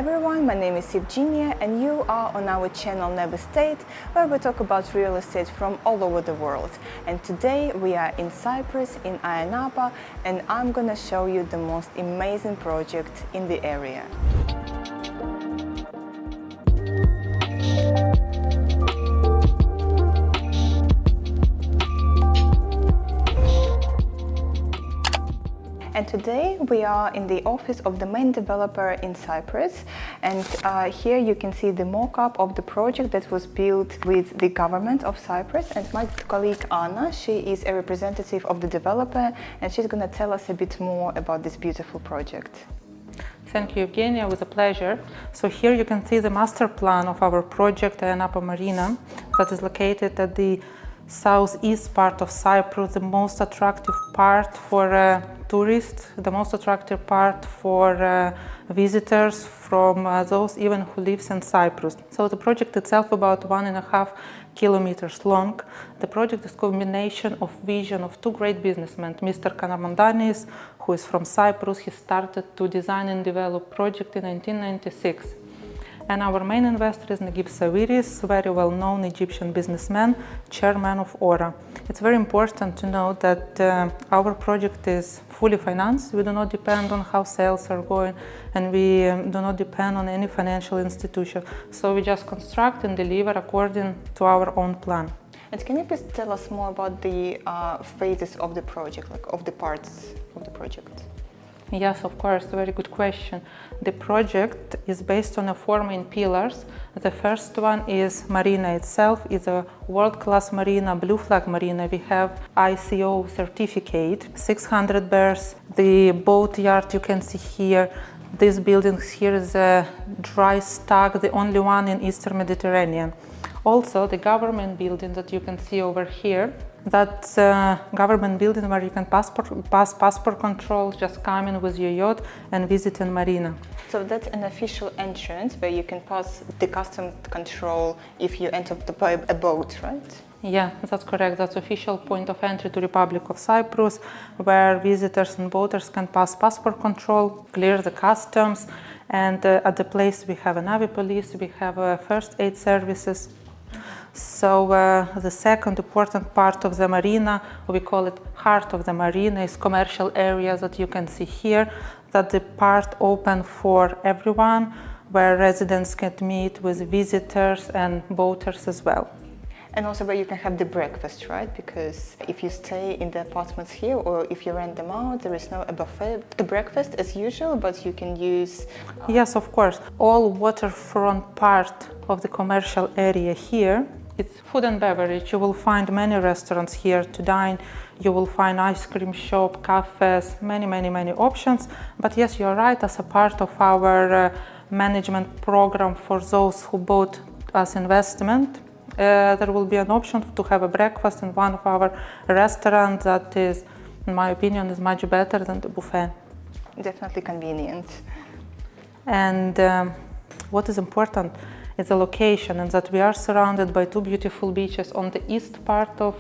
everyone, my name is Evgenia and you are on our channel Nevestate, where we talk about real estate from all over the world. And today we are in Cyprus, in Ayia Napa, and I'm gonna show you the most amazing project in the area. And today we are in the office of the main developer in Cyprus, and here you can see the mock-up of the project that was built with the government of Cyprus. And my colleague Anna, she is a representative of the developer, and she's going to tell us a bit more about this beautiful project. Thank you, Evgenia, with a pleasure. So here you can see the master plan of our project, Ayia Napa Marina, that is located at the southeast part of Cyprus, the most attractive part for tourists, the most attractive part for visitors from those even who lives in Cyprus. So the project itself about 1.5 kilometers long. The project is a combination of vision of two great businessmen, Mr. Kanamandanis, who is from Cyprus. He started to design and develop project in 1996. And our main investor is Negip Sawiris, very well-known Egyptian businessman, chairman of ORA. It's very important to know that our project is fully financed. We do not depend on how sales are going, and we do not depend on any financial institution. So we just construct and deliver according to our own plan. And can you please tell us more about the phases of the project, like of the parts of the project? Yes, of course, very good question. The project is based on 4 main pillars. The first one is marina itself. It's a world-class marina, blue flag marina. We have ICO certificate, 600 berths. The boat yard you can see here. This building here is a dry stack, the only one in Eastern Mediterranean. Also, the government building that you can see over here, that's a government building where you can pass passport control, just come in with your yacht and visit in marina. So that's an official entrance where you can pass the customs control if you enter by a boat, right? Yeah, that's correct. That's official point of entry to Republic of Cyprus, where visitors and boaters can pass passport control, clear the customs, and at the place we have a Navy police, we have first aid services. So the second important part of the marina, we call it heart of the marina, is commercial area that you can see here, that the part open for everyone, where residents can meet with visitors and boaters as well. And also where you can have the breakfast, right? Because if you stay in the apartments here or if you rent them out, there is no buffet. The breakfast as usual, but you can use... Yes, of course. All waterfront part of the commercial area here, it's food and beverage. You will find many restaurants here to dine. You will find ice cream shop, cafes, many options. But yes, you're right, as a part of our management program for those who bought as investment, there will be an option to have a breakfast in one of our restaurants that is, in my opinion, is much better than the buffet. Definitely convenient. And what is important is the location, and that we are surrounded by 2 beautiful beaches. On the east part of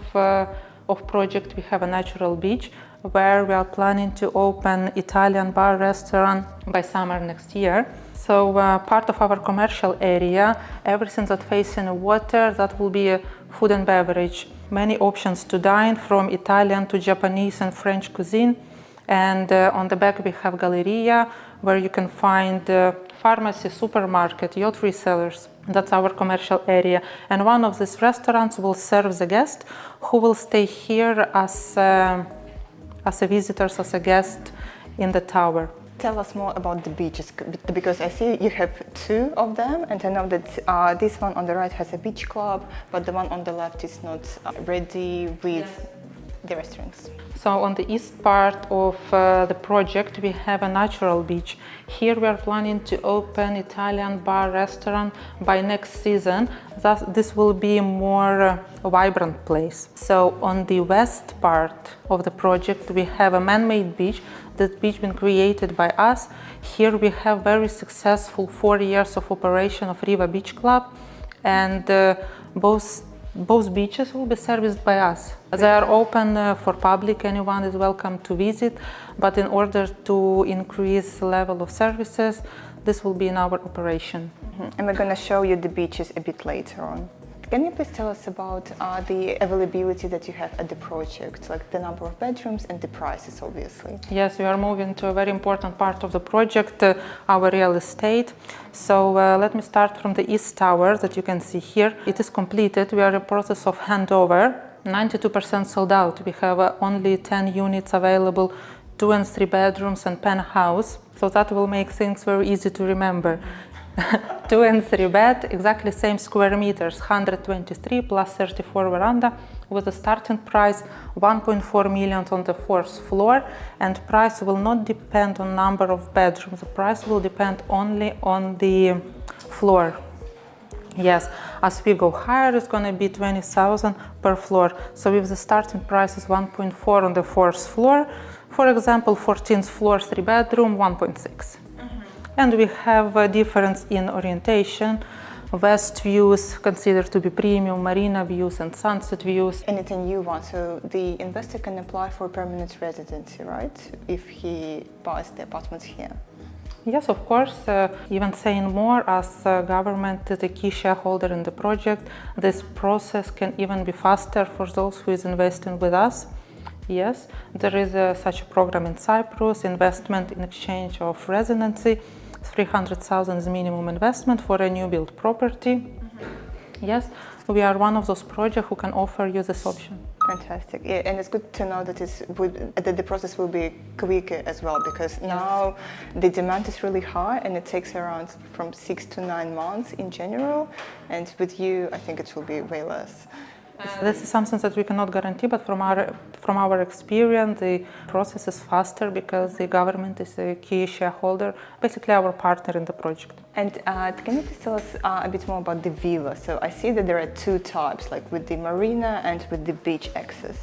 project, we have a natural beach where we are planning to open Italian bar restaurant by summer next year. So part of our commercial area, everything that facing water, that will be food and beverage. Many options to dine, from Italian to Japanese and French cuisine. And on the back we have Galleria, where you can find pharmacy, supermarket, yacht resellers. That's our commercial area. And one of these restaurants will serve the guest who will stay here as a visitors, as a guest in the tower. Tell us more about the beaches, because I see you have 2 of them, and I know that this one on the right has a beach club, but the one on the left is not ready with the restaurants. So on the east part of the project, we have a natural beach. Here we are planning to open Italian bar restaurant by next season. Thus, this will be a more vibrant place. So on the west part of the project, we have a man-made beach. That beach been created by us. Here we have very successful 4 years of operation of Riva Beach Club, and both beaches will be serviced by us. They are open for public, anyone is welcome to visit, but in order to increase the level of services, this will be in our operation. And we're going to show you the beaches a bit later on. Can you please tell us about the availability that you have at the project, like the number of bedrooms and the prices, obviously? Yes, we are moving to a very important part of the project, our real estate. So let me start from the East Tower that you can see here. It is completed. We are in the process of handover. 92% sold out. We have only 10 units available, 2 and 3 bedrooms and penthouse. So that will make things very easy to remember. 2 and 3 bed, exactly same square meters, 123 plus 34 veranda, with a starting price 1.4 million on the 4th floor, and price will not depend on number of bedrooms. The price will depend only on the floor. Yes, as we go higher, it's going to be 20,000 per floor. So if the starting price is 1.4 on the 4th floor, for example, 14th floor, 3 bedroom, 1.6. And we have a difference in orientation. West views considered to be premium, marina views and sunset views. Anything you want, so the investor can apply for permanent residency, right? If he buys the apartments here. Yes, of course. Even saying more, as government is a key shareholder in the project, this process can even be faster for those who is investing with us. Yes, there is such a program in Cyprus, investment in exchange of residency. 300,000 is minimum investment for a new build property. Yes, we are one of those projects who can offer you this option. Fantastic. Yeah, and it's good to know that that the process will be quicker as well, because now the demand is really high and it takes around from 6 to 9 months in general, and with you I think it will be way less. This is something that we cannot guarantee, but from our experience, the process is faster because the government is a key shareholder, basically our partner in the project. And can you please tell us a bit more about the villa? So I see that there are 2 types, like with the marina and with the beach access.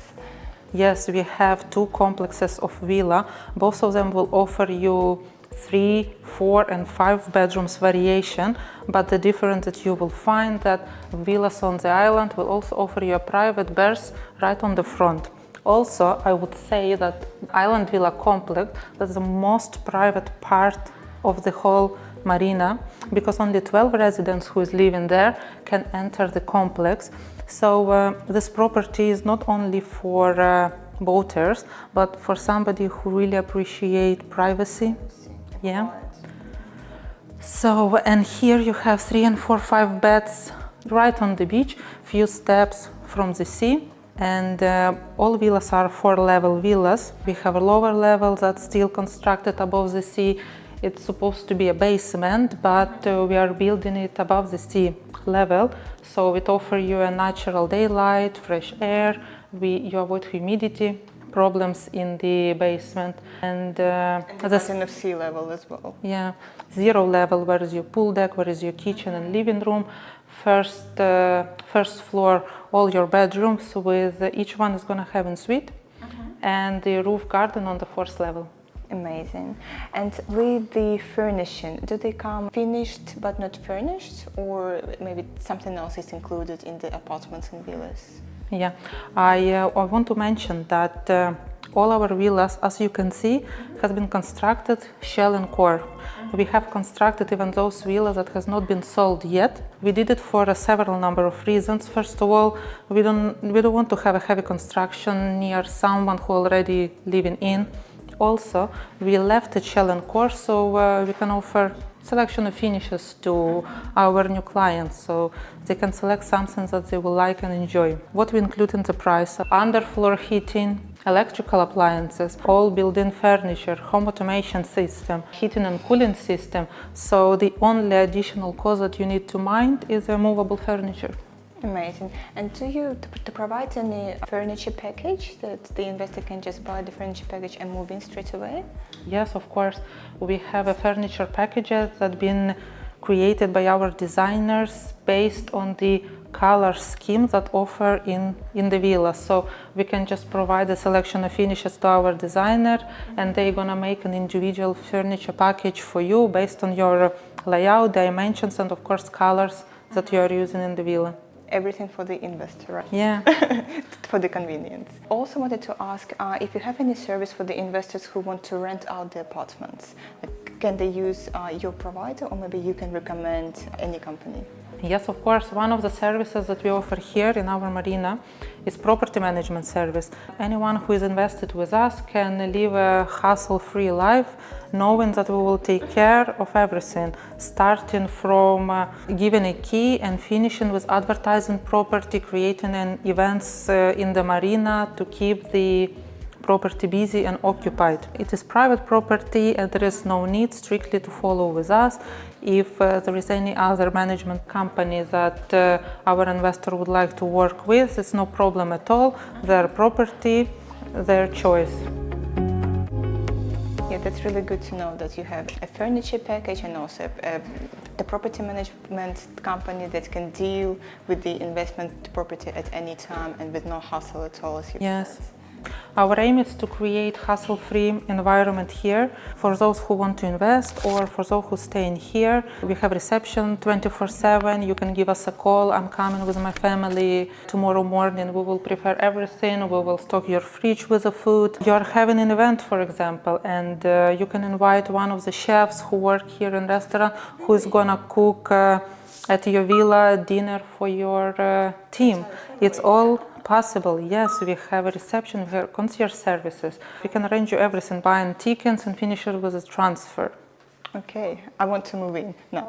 Yes, we have 2 complexes of villa. Both of them will offer you 3, 4 and 5 bedrooms variation, but the difference that you will find that villas on the island will also offer you a private berth right on the front. Also, I would say that island villa complex, that's the most private part of the whole marina, because only 12 residents who is living there can enter the complex. So this property is not only for boaters, but for somebody who really appreciate privacy. Yeah. So, and here you have 3 and 4, 5 beds right on the beach, few steps from the sea, and all villas are 4-level villas. We have a lower level that's still constructed above the sea. It's supposed to be a basement, but we are building it above the sea level, so it offers you a natural daylight, fresh air. You avoid humidity problems in the basement, and that's in the sea level as well. Yeah, 0 level, where is your pool deck, where is your kitchen and living room. First floor, all your bedrooms, with each one is going to have en suite, and the roof garden on the 4th level. Amazing. And with the furnishing, do they come finished but not furnished, or maybe something else is included in the apartments and villas? Yeah, I want to mention that all our villas, as you can see, has been constructed shell and core. We have constructed even those villas that has not been sold yet. We did it for a several number of reasons. First of all, we don't want to have a heavy construction near someone who already living in. Also, we left it shell and core, so we can offer selection of finishes to our new clients, so they can select something that they will like and enjoy. What we include in the price: underfloor heating, electrical appliances, all built-in furniture, home automation system, heating and cooling system. So the only additional cost that you need to mind is a movable furniture. Amazing. And do you provide any furniture package that the investor can just buy the furniture package and move in straight away? Yes, of course. We have a furniture packages that been created by our designers based on the color scheme that offer in the villa. So we can just provide a selection of finishes to our designer, and they're gonna make an individual furniture package for you based on your layout, dimensions, and of course colors that you are using in the villa. Everything for the investor, right? Yeah. For the convenience. Also wanted to ask if you have any service for the investors who want to rent out the apartments. Like Can they use your provider, or maybe you can recommend any company? Yes, of course. One of the services that we offer here in our marina is property management service. Anyone who is invested with us can live a hassle-free life, knowing that we will take care of everything, starting from giving a key and finishing with advertising property, creating events in the marina to keep the property busy and occupied. It is private property and there is no need strictly to follow with us. If there is any other management company that our investor would like to work with, it's no problem at all. Their property, their choice. Yeah, that's really good to know that you have a furniture package and also the property management company that can deal with the investment property at any time and with no hassle at all, as you Yes. said. Our aim is to create hassle-free environment here for those who want to invest or for those who stay in here. We have reception 24/7. You can give us a call. I'm coming with my family tomorrow morning. We will prepare everything. We will stock your fridge with the food. You're having an event, for example, and you can invite one of the chefs who work here in the restaurant who is gonna cook at your villa dinner for your team. It's all possible. Yes, we have a reception, we have concierge services. We can arrange you everything, buying tickets and finish it with a transfer. Okay, I want to move in now.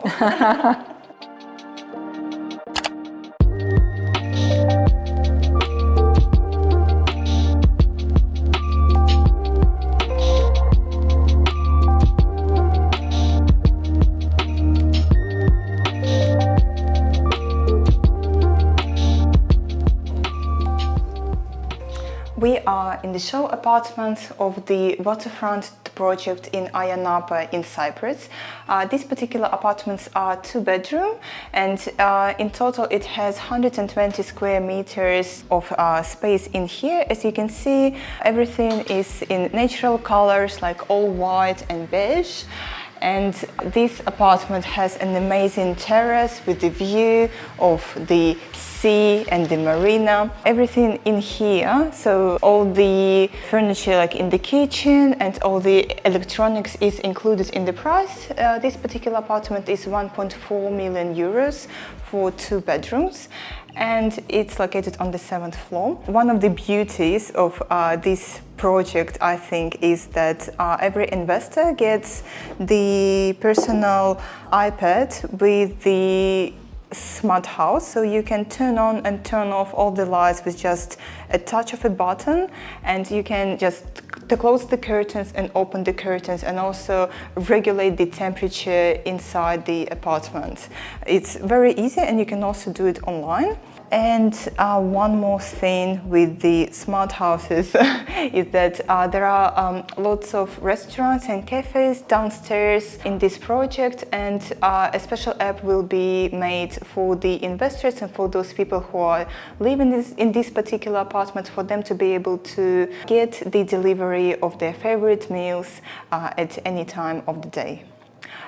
We are in the show apartments of the waterfront project in Ayia Napa in Cyprus. These particular apartments are 2-bedroom, and in total it has 120 square meters of space in here. As you can see, everything is in natural colors like all white and beige. And this apartment has an amazing terrace with the view of the sea and the marina. Everything in here, so all the furniture like in the kitchen and all the electronics is included in the price. This particular apartment is 1.4 million euros for 2 bedrooms. And it's located on the 7th floor. One of the beauties of this project, I think, is that every investor gets the personal iPad with the smart house, so you can turn on and turn off all the lights with just a touch of a button, and you can just close the curtains and open the curtains and also regulate the temperature inside the apartment. It's very easy and you can also do it online. And one more thing with the smart houses is that there are lots of restaurants and cafes downstairs in this project, and a special app will be made for the investors and for those people who are living in this particular apartment, for them to be able to get the delivery of their favorite meals at any time of the day.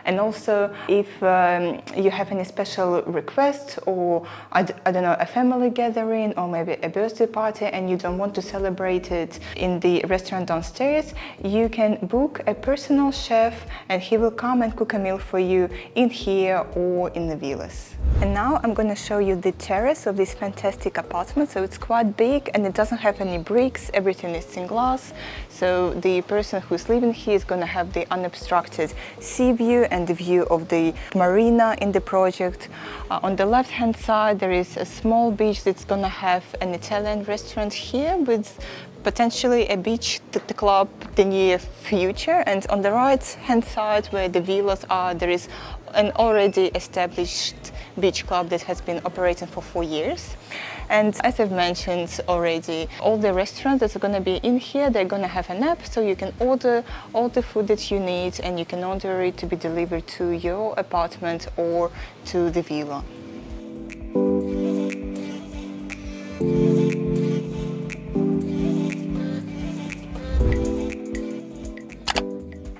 And also, if you have any special requests, or I don't know, a family gathering or maybe a birthday party, and you don't want to celebrate it in the restaurant downstairs, you can book a personal chef and he will come and cook a meal for you in here or in the villas. And now I'm going to show you the terrace of this fantastic apartment. So it's quite big and it doesn't have any bricks, everything is in glass. So the person who's living here is going to have the unobstructed sea view and the view of the marina in the project. On the left hand side there is a small beach that's going to have an Italian restaurant here with potentially a beach club the near future. And on the right hand side where the villas are, there is an already established beach club that has been operating for 4 years. And as I've mentioned already, all the restaurants that are going to be in here, they're going to have an app, so you can order all the food that you need and you can order it to be delivered to your apartment or to the villa.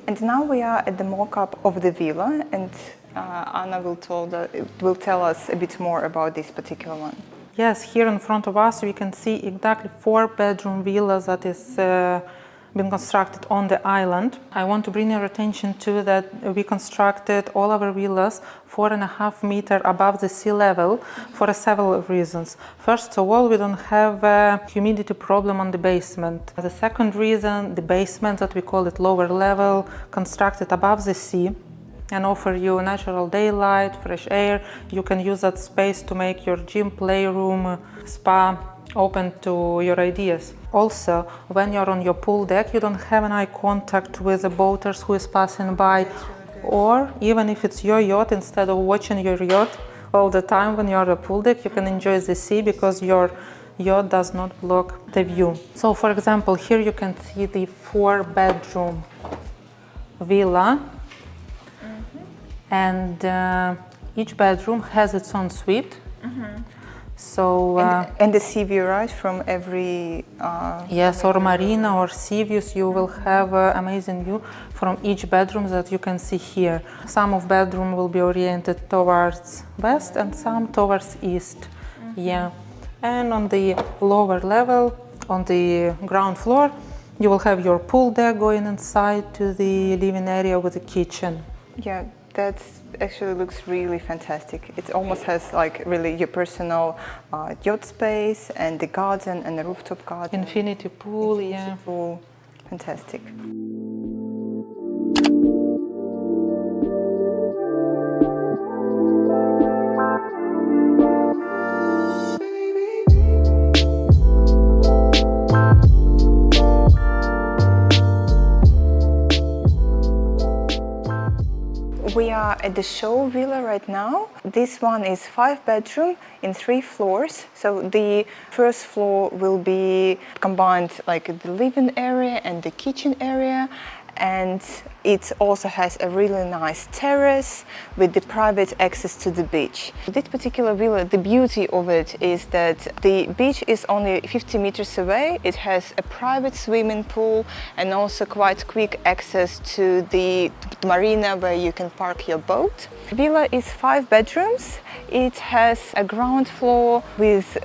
And now we are at the mock-up of the villa, and Anna will tell us a bit more about this particular one. Yes, here in front of us we can see exactly 4-bedroom villa that is been constructed on the island. I want to bring your attention to that we constructed all our villas 4.5 meters above the sea level for several reasons. First of all, we don't have a humidity problem on the basement. The second reason, the basement, that we call it lower level, constructed above the sea and offer you natural daylight, fresh air. You can use that space to make your gym, playroom, spa open to your ideas. Also, when you're on your pool deck, you don't have an eye contact with the boaters who is passing by. Or even if it's your yacht, instead of watching your yacht all the time when you're on a pool deck, you can enjoy the sea because your yacht does not block the view. So for example, here you can see the 4-bedroom villa. And each bedroom has its own suite. So and the sea view, right, from every yes, or marina or sea views, you will have an amazing view from each bedroom that you can see here. Some of bedroom will be oriented towards west and some towards east. Yeah, and on the lower level, on the ground floor, you will have your pool deck going inside to the living area with the kitchen. Yeah, that actually looks really fantastic. It almost has like really your personal yacht space and the garden and the rooftop garden. Infinity pool, yeah. Pool. Fantastic. We are at the show villa right now. This one is 5-bedroom in 3 floors. So the first floor will be combined like the living area and the kitchen area. And it also has a really nice terrace with the private access to the beach. This particular villa, the beauty of it is that the beach is only 50 meters away. It has a private swimming pool and also quite quick access to the marina where you can park your boat. The villa is 5 bedrooms. It has a ground floor with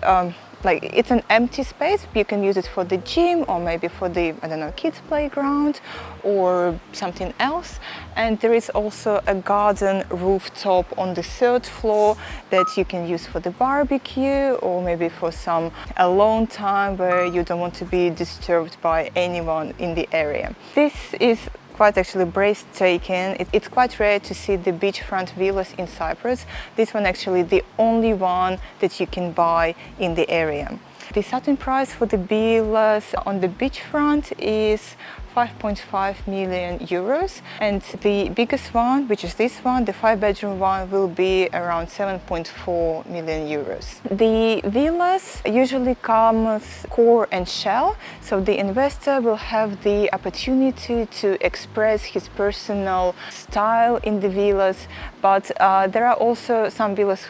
it's an empty space. You can use it for the gym or maybe for the, I don't know, kids playground or something else. And there is also a garden rooftop on the 3rd floor that you can use for the barbecue or maybe for some alone time where you don't want to be disturbed by anyone in the area. This is quite actually breathtaking. It's quite rare to see the beachfront villas in Cyprus. This one actually the only one that you can buy in the area. The starting price for the villas on the beachfront is 5.5 million euros, and the biggest one, which is this one, the 5-bedroom one, will be around 7.4 million euros. The villas usually come with core and shell, so the investor will have the opportunity to express his personal style in the villas, but there are also some villas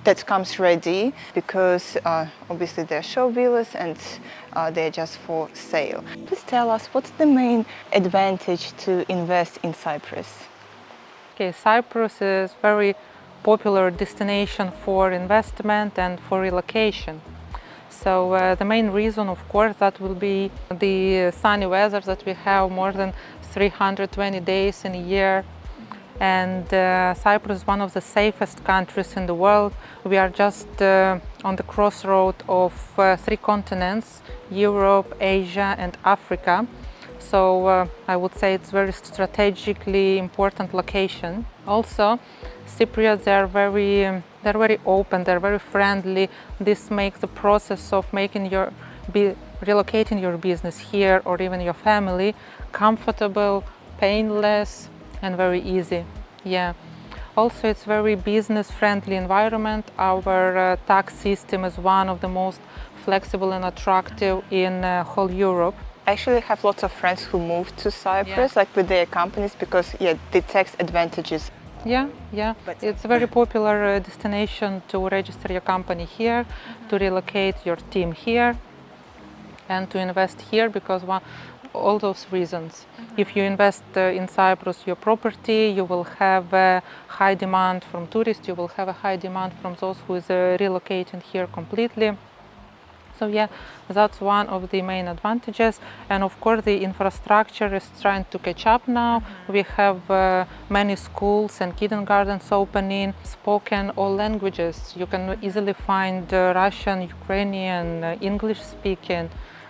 that comes ready because obviously they're show villas and they're just for sale. Please tell us, what's the main advantage to invest in Cyprus? Okay, Cyprus is a very popular destination for investment and for relocation. So the main reason, of course, that will be the sunny weather that we have more than 320 days in a year. And Cyprus is one of the safest countries in the world. We are just on the crossroad of 3 continents, Europe, Asia and Africa. So I would say it's very strategically important location. Also, Cypriots, they're very open, they're very friendly. This makes the process of relocating your business here or even your family comfortable, painless, and very easy. Yeah. Also, it's very business-friendly environment. Our tax system is one of the most flexible and attractive in whole Europe. I actually have lots of friends who moved to Cyprus, like with their companies, because the tax advantages. Yeah. It's a very popular destination to register your company here, to relocate your team here, and to invest here because all those reasons. If you invest in Cyprus, your property, you will have a high demand from tourists, you will have a high demand from those who is relocating here completely. So yeah, that's one of the main advantages. And of course, the infrastructure is trying to catch up now. We have many schools and kindergartens opening, spoken all languages. You can easily find Russian, Ukrainian, English speaking,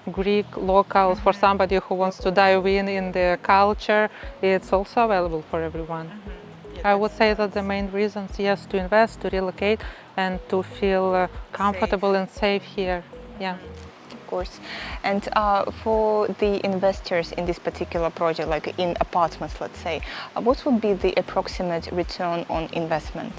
Greek, locals. For somebody who wants to dive in the culture, it's also available for everyone. I would say that the main reasons, yes, to invest, to relocate, and to feel comfortable and safe here. Yeah. Of course. And for the investors in this particular project, like in apartments, let's say, what would be the approximate return on investment?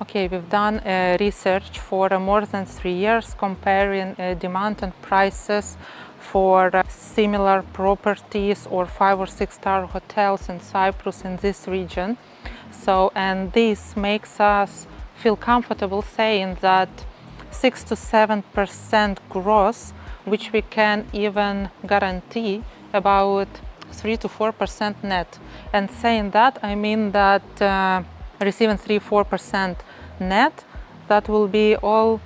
Okay, we've done research for more than 3 years, comparing demand and prices for similar properties or 5 or 6 star hotels in Cyprus in this region. So, and this makes us feel comfortable saying that 6 to 7% gross, which we can even guarantee about 3 to 4% net. And saying that, I mean that receiving 3-4% net, that will be all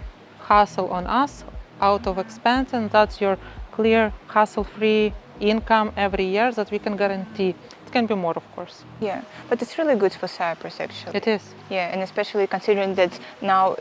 hassle on us, out of expense, and that's your clear hassle-free income every year that we can guarantee. It can be more, of course. Yeah, but it's really good for Cyprus, actually. It is. Yeah, and especially considering that now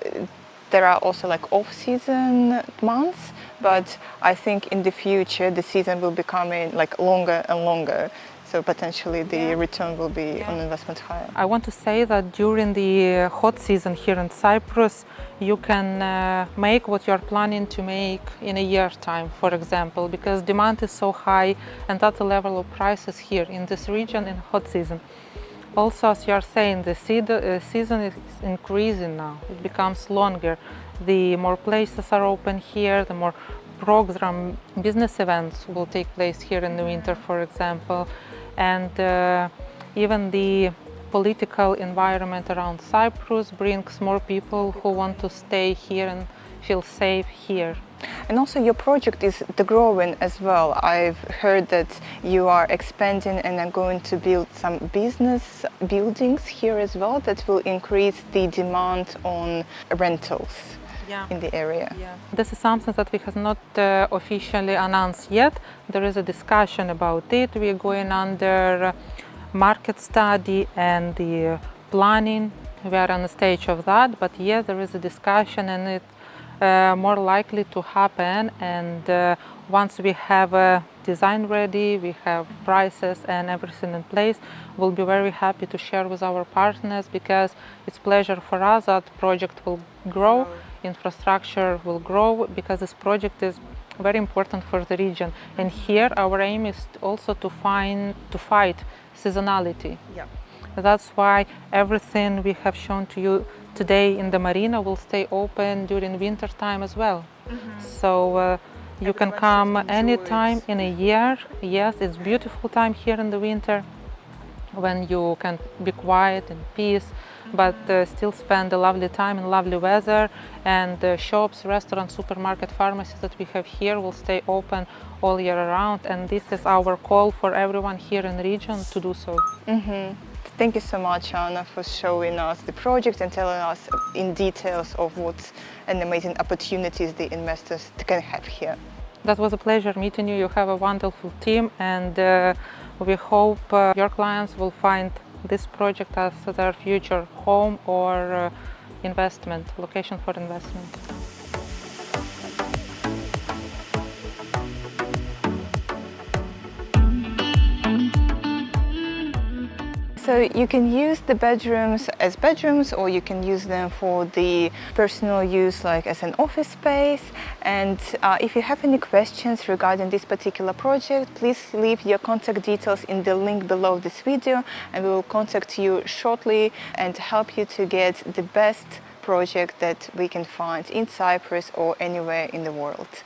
there are also like off-season months, but I think in the future the season will become like longer and longer. So potentially the return will be on investment higher. I want to say that during the hot season here in Cyprus, you can make what you're planning to make in a year's time, for example, because demand is so high, and that's the level of prices here in this region in hot season. Also, as you are saying, the season is increasing now. It becomes longer. The more places are open here, the more program business events will take place here in the winter, for example. And even the political environment around Cyprus brings more people who want to stay here and feel safe here. And also your project is growing as well. I've heard that you are expanding and are going to build some business buildings here as well that will increase the demand on rentals in the area. Yeah. This is something that we have not officially announced yet. There is a discussion about it. We are going under market study and the planning. We are on the stage of that, but yes, there is a discussion, and it's more likely to happen. And once we have a design ready, we have prices and everything in place, we'll be very happy to share with our partners, because it's pleasure for us that project will grow, infrastructure will grow, because this project is very important for the region. And here our aim is also to fight seasonality. Yeah. That's why everything we have shown to you today in the marina will stay open during winter time as well. So you can come anytime in a year. Yes, it's beautiful time here in the winter when you can be quiet and peace, but still spend a lovely time in lovely weather. And the shops, restaurants, supermarket, pharmacies that we have here will stay open all year round. And this is our call for everyone here in the region to do so. Thank you so much, Anna, for showing us the project and telling us in details of what an amazing opportunities the investors can have here. That was a pleasure meeting you. You have a wonderful team, and we hope your clients will find this project as their future home or investment, location for investment. So you can use the bedrooms as bedrooms, or you can use them for the personal use, like as an office space. And if you have any questions regarding this particular project, please leave your contact details in the link below this video, and we will contact you shortly and help you to get the best project that we can find in Cyprus or anywhere in the world.